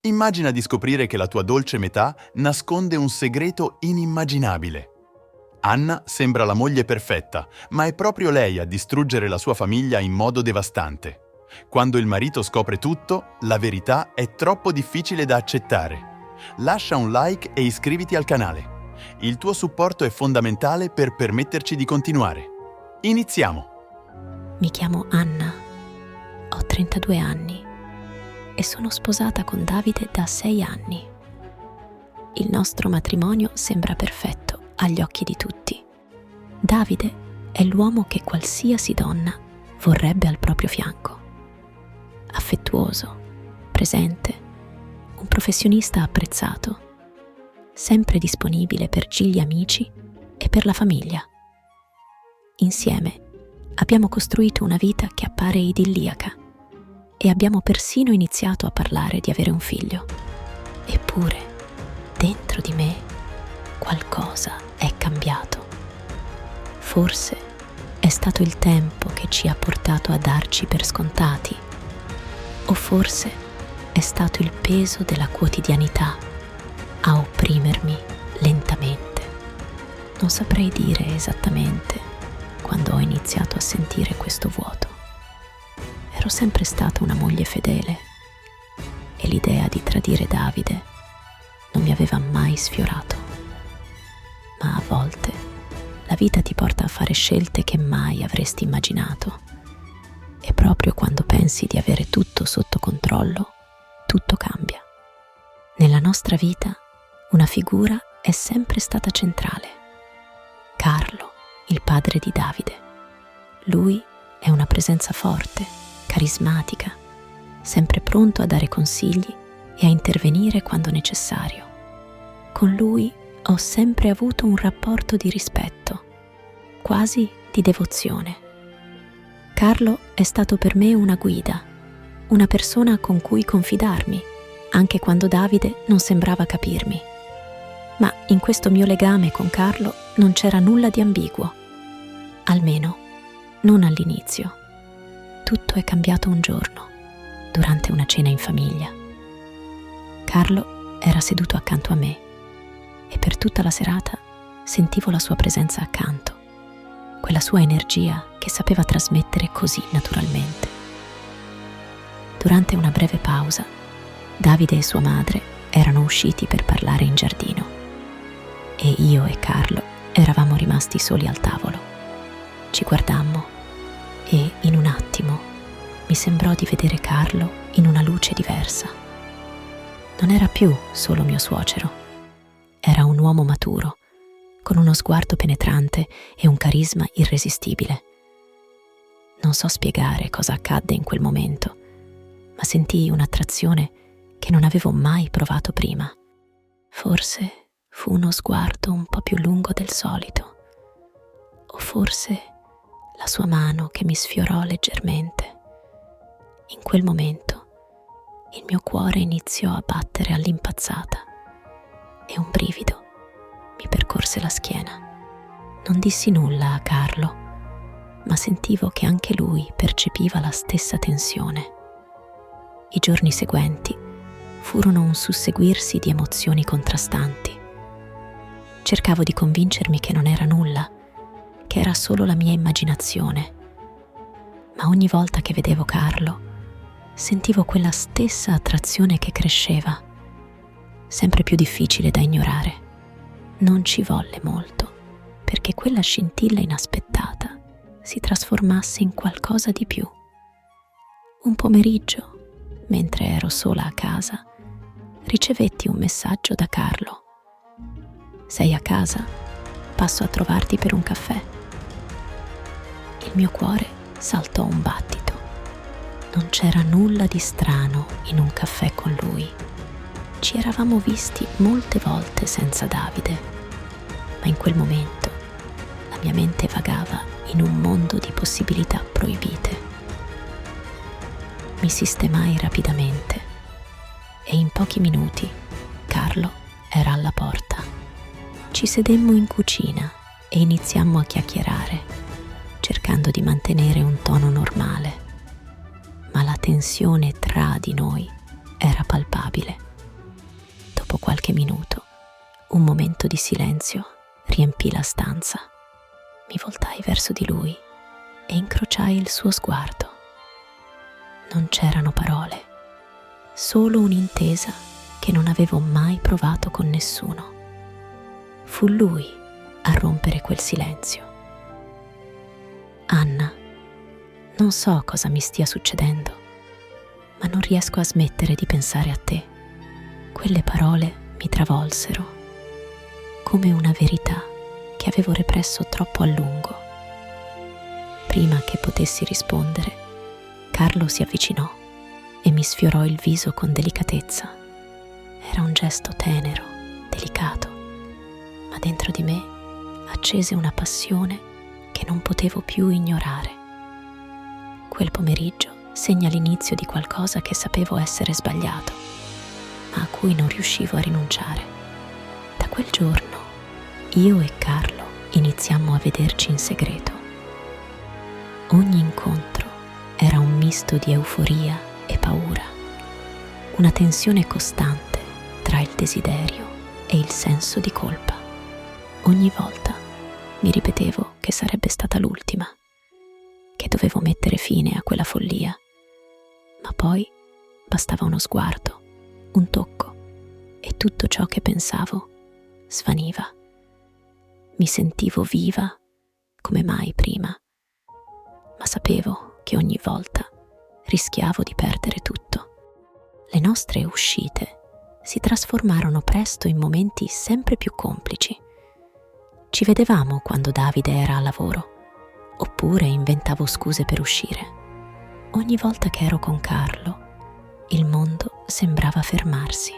Immagina di scoprire che la tua dolce metà nasconde un segreto inimmaginabile. Anna sembra la moglie perfetta, ma è proprio lei a distruggere la sua famiglia in modo devastante. Quando il marito scopre tutto, la verità è troppo difficile da accettare. Lascia un like e iscriviti al canale. Il tuo supporto è fondamentale per permetterci di continuare. Iniziamo! Mi chiamo Anna, ho 32 anni e sono sposata con Davide da 6 anni. Il nostro matrimonio sembra perfetto agli occhi di tutti. Davide è l'uomo che qualsiasi donna vorrebbe al proprio fianco. Affettuoso, presente, un professionista apprezzato, sempre disponibile per gli amici e per la famiglia. Insieme abbiamo costruito una vita che appare idilliaca e abbiamo persino iniziato a parlare di avere un figlio. Eppure, dentro di me, qualcosa è cambiato. Forse è stato il tempo che ci ha portato a darci per scontati, o forse è stato il peso della quotidianità a opprimermi lentamente. Non saprei dire esattamente quando ho iniziato a sentire questo vuoto. Ero sempre stata una moglie fedele e l'idea di tradire Davide non mi aveva mai sfiorato. Ma a volte la vita ti porta a fare scelte che mai avresti immaginato. E proprio quando pensi di avere tutto sotto controllo, tutto cambia. Nella nostra vita una figura è sempre stata centrale. Carlo, il padre di Davide. Lui è una presenza forte, carismatica, sempre pronto a dare consigli e a intervenire quando necessario. Con lui ho sempre avuto un rapporto di rispetto, quasi di devozione. Carlo è stato per me una guida, una persona con cui confidarmi, anche quando Davide non sembrava capirmi. Ma in questo mio legame con Carlo non c'era nulla di ambiguo, almeno non all'inizio. Tutto è cambiato un giorno, durante una cena in famiglia. Carlo era seduto accanto a me e per tutta la serata sentivo la sua presenza accanto, quella sua energia che sapeva trasmettere così naturalmente. Durante una breve pausa, Davide e sua madre erano usciti per parlare in giardino e io e Carlo eravamo rimasti soli al tavolo. Ci guardammo e in un attimo mi sembrò di vedere Carlo in una luce diversa. Non era più solo mio suocero, era un uomo maturo, con uno sguardo penetrante e un carisma irresistibile. Non so spiegare cosa accadde in quel momento, ma sentii un'attrazione che non avevo mai provato prima. Forse fu uno sguardo un po' più lungo del solito, o forse la sua mano che mi sfiorò leggermente. In quel momento il mio cuore iniziò a battere all'impazzata e un brivido mi percorse la schiena. Non dissi nulla a Carlo, ma sentivo che anche lui percepiva la stessa tensione. I giorni seguenti furono un susseguirsi di emozioni contrastanti. Cercavo di convincermi che non era nulla, che era solo la mia immaginazione, ma ogni volta che vedevo Carlo sentivo quella stessa attrazione che cresceva, sempre più difficile da ignorare. Non ci volle molto perché quella scintilla inaspettata si trasformasse in qualcosa di più. Un pomeriggio, mentre ero sola a casa, ricevetti un messaggio da Carlo. «Sei a casa? Passo a trovarti per un caffè». Il mio cuore saltò un battito. Non c'era nulla di strano in un caffè con lui. Ci eravamo visti molte volte senza Davide, ma in quel momento la mia mente vagava in un mondo di possibilità proibite. Mi sistemai rapidamente e in pochi minuti Carlo era alla porta. Ci sedemmo in cucina e iniziammo a chiacchierare, cercando di mantenere un tono normale, ma la tensione tra di noi era palpabile. minuto, un momento di silenzio riempì la stanza. Mi voltai verso di lui e incrociai il suo sguardo. Non c'erano parole, solo un'intesa che non avevo mai provato con nessuno. Fu lui a rompere quel silenzio. Anna, non so cosa mi stia succedendo, ma non riesco a smettere di pensare a te. Quelle parole mi travolsero, come una verità che avevo represso troppo a lungo. Prima che potessi rispondere, Carlo si avvicinò e mi sfiorò il viso con delicatezza. Era un gesto tenero, delicato, ma dentro di me accese una passione che non potevo più ignorare. Quel pomeriggio segna l'inizio di qualcosa che sapevo essere sbagliato, ma a cui non riuscivo a rinunciare. Da quel giorno, io e Carlo iniziammo a vederci in segreto. Ogni incontro era un misto di euforia e paura, una tensione costante tra il desiderio e il senso di colpa. Ogni volta mi ripetevo che sarebbe stata l'ultima, che dovevo mettere fine a quella follia, ma poi bastava uno sguardo, un tocco, e tutto ciò che pensavo svaniva. Mi sentivo viva come mai prima, ma sapevo che ogni volta rischiavo di perdere tutto. Le nostre uscite si trasformarono presto in momenti sempre più complici. Ci vedevamo quando Davide era a lavoro, oppure inventavo scuse per uscire. Ogni volta che ero con Carlo, il mondo sembrava fermarsi.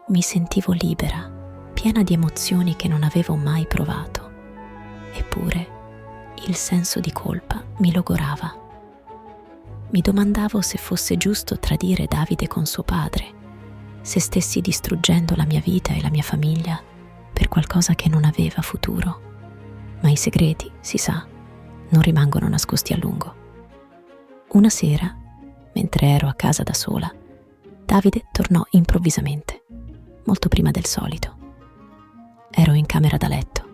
Mi sentivo libera, piena di emozioni che non avevo mai provato. Eppure il senso di colpa mi logorava. Mi domandavo se fosse giusto tradire Davide con suo padre, se stessi distruggendo la mia vita e la mia famiglia per qualcosa che non aveva futuro. Ma i segreti, si sa, non rimangono nascosti a lungo. Una sera, mentre ero a casa da sola, Davide tornò improvvisamente, molto prima del solito. Ero in camera da letto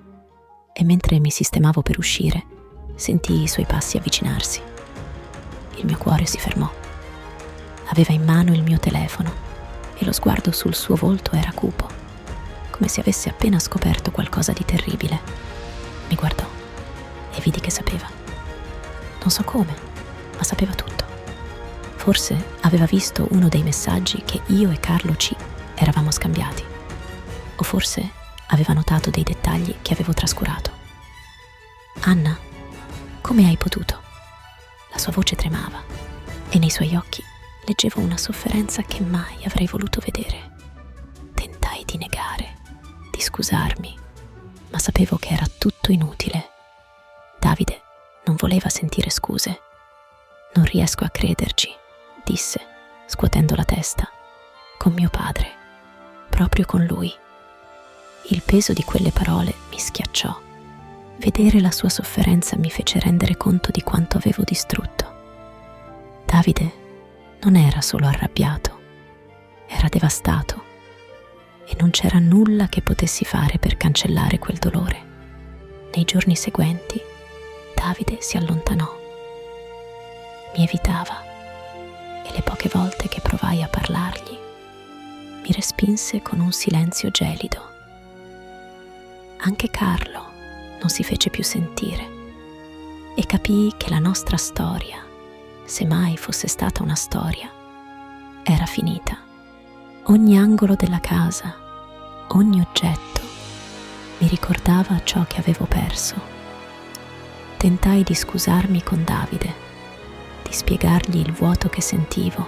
e mentre mi sistemavo per uscire, sentii i suoi passi avvicinarsi. Il mio cuore si fermò. Aveva in mano il mio telefono e lo sguardo sul suo volto era cupo, come se avesse appena scoperto qualcosa di terribile. Mi guardò e vidi che sapeva. Non so come, ma sapeva tutto. Forse aveva visto uno dei messaggi che io e Carlo ci eravamo scambiati, o forse aveva notato dei dettagli che avevo trascurato. Anna, come hai potuto? La sua voce tremava e nei suoi occhi leggevo una sofferenza che mai avrei voluto vedere. Tentai di negare, di scusarmi, ma sapevo che era tutto inutile. Davide non voleva sentire scuse. Non riesco a crederci, disse, scuotendo la testa. Con mio padre, proprio con lui. Il peso di quelle parole mi schiacciò. Vedere la sua sofferenza mi fece rendere conto di quanto avevo distrutto. Davide non era solo arrabbiato, era devastato e non c'era nulla che potessi fare per cancellare quel dolore. Nei giorni seguenti, Davide si allontanò. Mi evitava e le poche volte che provai a parlargli, mi respinse con un silenzio gelido. Anche Carlo non si fece più sentire e capii che la nostra storia, se mai fosse stata una storia, era finita. Ogni angolo della casa, ogni oggetto mi ricordava ciò che avevo perso. Tentai di scusarmi con Davide, di spiegargli il vuoto che sentivo,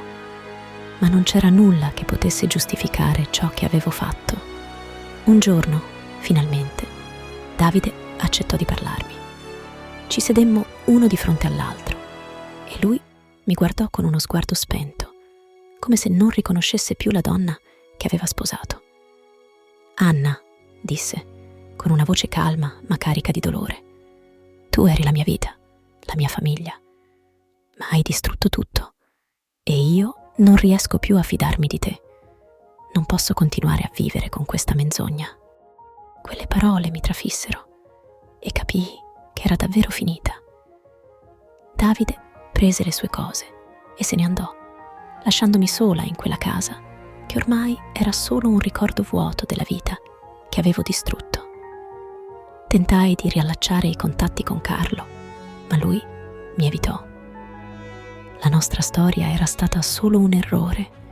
ma non c'era nulla che potesse giustificare ciò che avevo fatto. Un giorno, finalmente, Davide accettò di parlarmi. Ci sedemmo uno di fronte all'altro e lui mi guardò con uno sguardo spento, come se non riconoscesse più la donna che aveva sposato. Anna, disse, con una voce calma ma carica di dolore, tu eri la mia vita, la mia famiglia, ma hai distrutto tutto e io non riesco più a fidarmi di te. Non posso continuare a vivere con questa menzogna. Quelle parole mi trafissero e capii che era davvero finita. Davide prese le sue cose e se ne andò, lasciandomi sola in quella casa che ormai era solo un ricordo vuoto della vita che avevo distrutto. Tentai di riallacciare i contatti con Carlo, ma lui mi evitò. La nostra storia era stata solo un errore,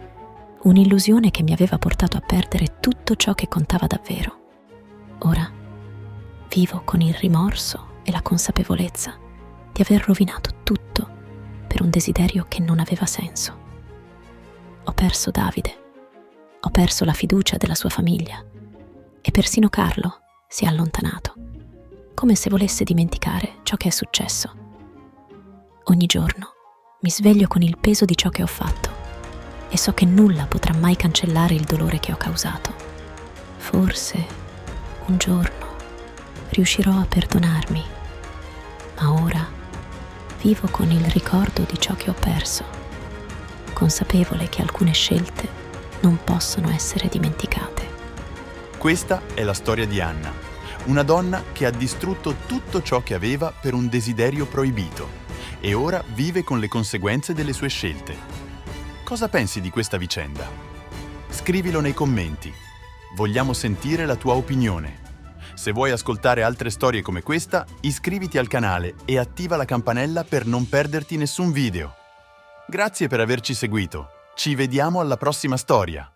un'illusione che mi aveva portato a perdere tutto ciò che contava davvero. Ora vivo con il rimorso e la consapevolezza di aver rovinato tutto per un desiderio che non aveva senso. Ho perso Davide, ho perso la fiducia della sua famiglia e persino Carlo si è allontanato, come se volesse dimenticare ciò che è successo. Ogni giorno mi sveglio con il peso di ciò che ho fatto e so che nulla potrà mai cancellare il dolore che ho causato. Forse un giorno riuscirò a perdonarmi, ma ora vivo con il ricordo di ciò che ho perso, consapevole che alcune scelte non possono essere dimenticate. Questa è la storia di Anna, una donna che ha distrutto tutto ciò che aveva per un desiderio proibito e ora vive con le conseguenze delle sue scelte. Cosa pensi di questa vicenda? Scrivilo nei commenti. Vogliamo sentire la tua opinione. Se vuoi ascoltare altre storie come questa, iscriviti al canale e attiva la campanella per non perderti nessun video. Grazie per averci seguito. Ci vediamo alla prossima storia.